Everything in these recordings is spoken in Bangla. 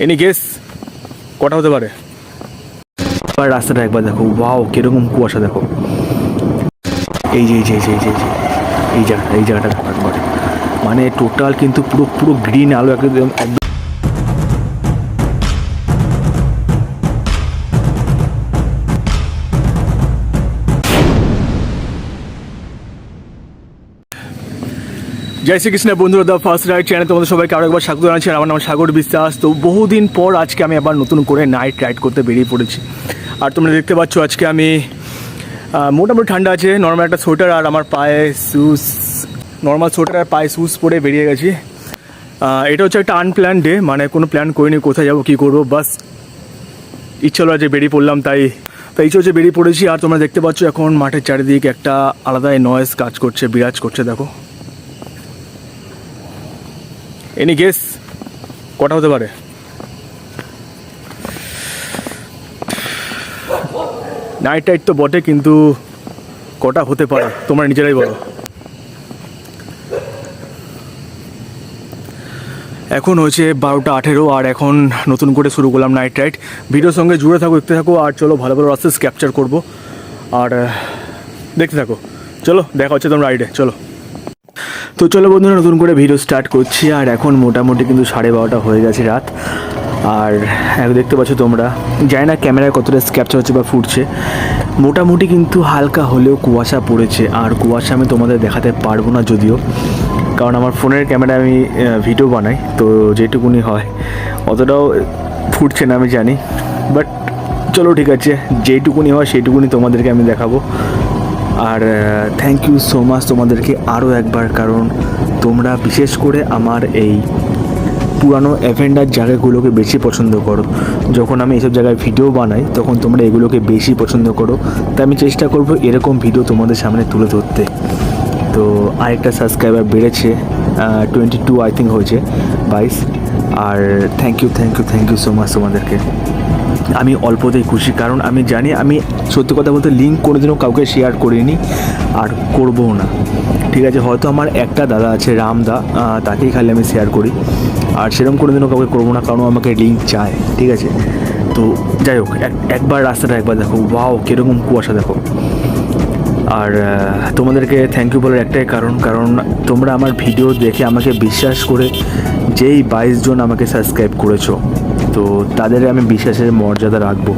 এনি গেস কটা হতে পারে? আর রাস্তাটা একবার দেখো, ওয়াও কিরকম কুয়াশা দেখো। এই যে এই যে এই যে এই যে এই জায়গাটা দেখো একবার, মানে টোটাল কিন্তু পুরো পুরো গ্রিন আলো একদম একদম। জয় শ্রীকৃষ্ণ বন্ধুরা, দ্য ফার্স্ট রাইড চ্যানেলে তোমাদের সবাইকে আরও একবার স্বাগত জানাচ্ছি। আমার নাম সাগর বিশ্বাস। তো বহুদিন পর আজকে আমি আবার নতুন করে নাইট রাইড করতে বেরিয়ে পড়েছি। আর তোমরা দেখতে পাচ্ছ আজকে আমি মোটামুটি ঠান্ডা আছে, নর্মাল একটা সোয়েটার আর আমার পায়ে শ্যুজ, নর্মাল সোয়েটার আর পায়ে শ্যুজ পরে বেরিয়ে গেছি। এটা হচ্ছে একটা আনপ্ল্যান ডে, মানে কোনো প্ল্যান করিনি কোথায় যাবো কী করবো, বাস ইচ্ছা হলো যে বেরিয়ে পড়লাম, তাই ইচ্ছে হচ্ছে বেরিয়ে পড়েছি। আর তোমরা দেখতে পাচ্ছ এখন মাঠের চারিদিকে একটা আলাদাই নয়েজ কাজ করছে, বিরাজ করছে দেখো। এনি গেস কটা হতে পারে? নাইট রাইড তো বটে, কিন্তু কটা হতে পারে তোমরা নিজেরাই বলো। এখন হয়েছে 12:18 আর এখন নতুন করে শুরু করলাম নাইট রাইড। ভিডিওর সঙ্গে জুড়ে থাকো, দেখতে থাকো, আর চলো ভালো ভালো রাস্তা ক্যাপচার করবো আর দেখতে থাকো। চলো দেখা হচ্ছে তোমরা রাইডে, চলো। তো চলো বন্ধুরা, নতুন করে ভিডিও স্টার্ট করছি। আর এখন মোটামুটি কিন্তু 12:30 হয়ে গেছে রাত। আর দেখতে পাচ্ছ তোমরা, জানি না ক্যামেরায় কতটা ক্যাপচার হচ্ছে বা ফুটছে, মোটামুটি কিন্তু হালকা হলেও কুয়াশা পড়েছে। আর কুয়াশা আমি তোমাদের দেখাতে পারবো না যদিও, কারণ আমার ফোনের ক্যামেরায় আমি ভিডিও বানাই, তো যেটুকুনি হয় অতটাও ফুটছে না আমি জানি। বাট চলো ঠিক আছে, যেটুকুনি হয় সেইটুকুনি তোমাদেরকে আমি দেখাবো। আর থ্যাংক ইউ সো মাচ তোমাদেরকে আরও একবার, কারণ তোমরা বিশেষ করে আমার এই পুরানো অ্যাভেঞ্জার জায়গাগুলোকে বেশি পছন্দ করো। যখন আমি এইসব জায়গায় ভিডিও বানাই তখন তোমরা এগুলোকে বেশি পছন্দ করো, তাই আমি চেষ্টা করবো এরকম ভিডিও তোমাদের সামনে তুলে ধরতে। তো আরেকটা সাবস্ক্রাইবার বেড়েছে, 22 আই থিঙ্ক হয়েছে, 22। আর থ্যাংক ইউ সো মাচ তোমাদেরকে। আমি অল্পতেই খুশি, কারণ আমি জানি, আমি সত্যি কথা বলতে লিঙ্ক কোনোদিনও কাউকে শেয়ার করিনি আর করবও না। ঠিক আছে, হয়তো আমার একটা দাদা আছে রামদা, তাকেই খালি আমি শেয়ার করি, আর সেরকম কোনোদিনও কাউকে করবো না, কারণ আমাকে লিঙ্ক চায়। ঠিক আছে, তো যাই হোক, একবার রাস্তাটা একবার দেখো, ওয়াও কীরকম কুয়াশা দেখো। আর তোমাদেরকে থ্যাংক ইউ বলার একটাই কারণ তোমরা আমার ভিডিও দেখে আমাকে বিশ্বাস করে যেই 22 জন আমাকে সাবস্ক্রাইব করেছো, তো তাদের আমি বিশ্বাসের মর্যাদা রাখবো।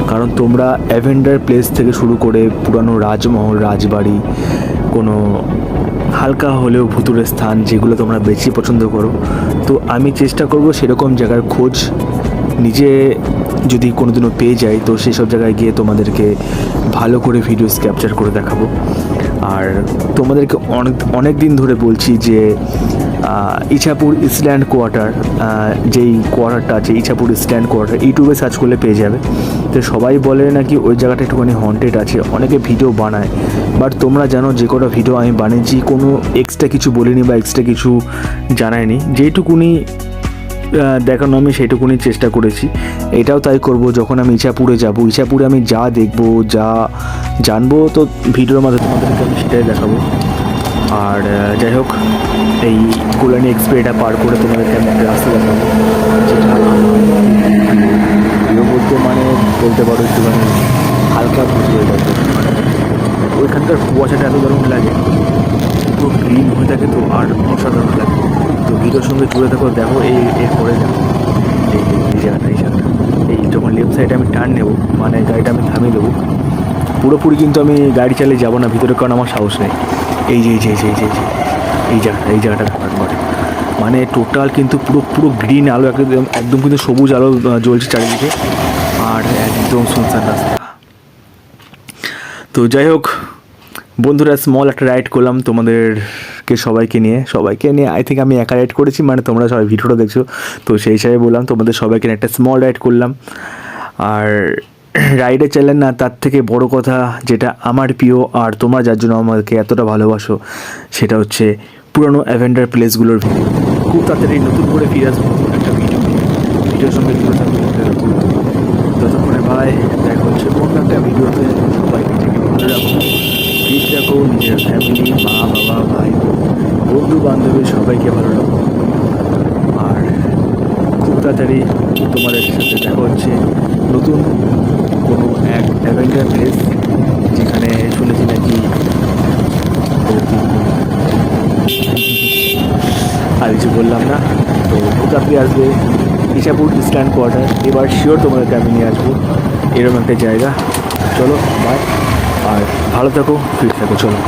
কারণ তোমরা অ্যাভেঞ্জার প্লেস থেকে শুরু করে পুরানো রাজমহল, রাজবাড়ি, কোনো হালকা হলেও ভুতুড়ে স্থান যেগুলো তোমরা বেশি পছন্দ করো, তো আমি চেষ্টা করব সেরকম জায়গার খোঁজ নিজে যদি কোনোদিনও পেয়ে যাই, তো সেই সব জায়গায় গিয়ে তোমাদেরকে ভালো করে ভিডিওস ক্যাপচার করে দেখাবো। আর তোমাদেরকে অনেক দিন ধরে বলছি যে ইছাপুর ইস্টল্যান্ড কোয়ার্টার, যেই কোয়ার্টারটা আছে ইছাপুর ইস্টল্যান্ড কোয়ার্টার, ইউটিউবে সার্চ করলে পেয়ে যাবে। তো সবাই বলে নাকি ওই জায়গাটা একটুখানি হন্টেড আছে, অনেকে ভিডিও বানায়, বাট তোমরা জানো যে কটা ভিডিও আমি বানিয়েছি কোনো এক্সট্রা কিছু বলিনি বা এক্সট্রা কিছু জানাইনি, যেটুকুনি দেখানো আমি সেইটুকুনি চেষ্টা করেছি। এটাও তাই করব, যখন আমি ইছাপুরে যাব, ইছাপুরে আমি যা দেখবো, যা জানবো, তো ভিডিওর মাধ্যমে তোমাদেরকে আমি সেটাই দেখাবো। আর যাই হোক, এই কল্যাণী এক্সপ্রেসটা পার করে তোমাদেরকে আমি একটা রাস্তা দেখাবো, যেটা প্রিয় বলতে মানে বলতে পারো একটুখানি হালকা ভুজি হয়ে যাবে। মানে ওইখানকার কুয়াশাটা এত দারুণ লাগে, পুরো গ্রিন হয়ে থাকে, তো আর অসাধারণ লাগে। তো ভিডিওর সঙ্গে জুড়ে থাকো, দেখো এরপরে দেখো এই জায়গাটা, এই যখন লেফট সাইডে আমি টার্ন নেবো, মানে গাড়িটা আমি থামিয়ে দেবো, পুরোপুরি কিন্তু আমি গাড়ি চালিয়ে যাবো না ভিতরে, কারণ আমার সাহস নেই। এই জায়গাটা একবার, মানে টোটাল কিন্তু পুরো গ্রিন আলো একদম কিন্তু সবুজ আলো জ্বলছে চারিদিকে, আর একদম শুনশান রাস্তা। তো যাই হোক বন্ধুরা, স্মল একটা রাইড করলাম তোমাদেরকে সবাইকে নিয়ে আই থিঙ্ক আমি একা রাইড করেছি, মানে তোমরা সবাই ভিডিওটা দেখছো, তো সেই হিসাবে বললাম তোমাদের সবাইকে নিয়ে একটা স্মল রাইড করলাম। আর রাইডে চাইলেন না, তার থেকে বড় কথা যেটা আমার প্রিয়, আর তোমরা যার জন্য আমাকে এতটা ভালোবাসো, সেটা হচ্ছে পুরনো অ্যাভেঞ্জার প্লেসগুলোর ভিডিও। খুব তাড়াতাড়ি নতুন করে ফিরে আসবো একটা ভিডিওর সঙ্গে জুড়ে থাকবো। ততক্ষণে ভাই দেখা হচ্ছে অন্য একটা ভিডিওতে। সবাইকে থেকে ভালো রাখো, ঠিক রাখো, নিজের ফ্যামিলি, মা বাবা, ভাই বন্ধু বান্ধবী সবাইকে ভালো রাখো। আর খুব তাড়াতাড়ি তোমাদের সাথে দেখা হচ্ছে নতুন কোনো এক অ্যাভেঞ্জার প্লেস, যেখানে শুনেছি নাকি আর কিছু বললাম না। তো খুব তাড়াতাড়ি আসবে ইছাপুর ইস্টার্ন কোয়ার্টার। এবার শিওর তোমাদেরকে আমি নিয়ে আসবো এরকম একটা জায়গা। চলো বাই, আর ভালো থাকো, ফিট থাকো, চলো।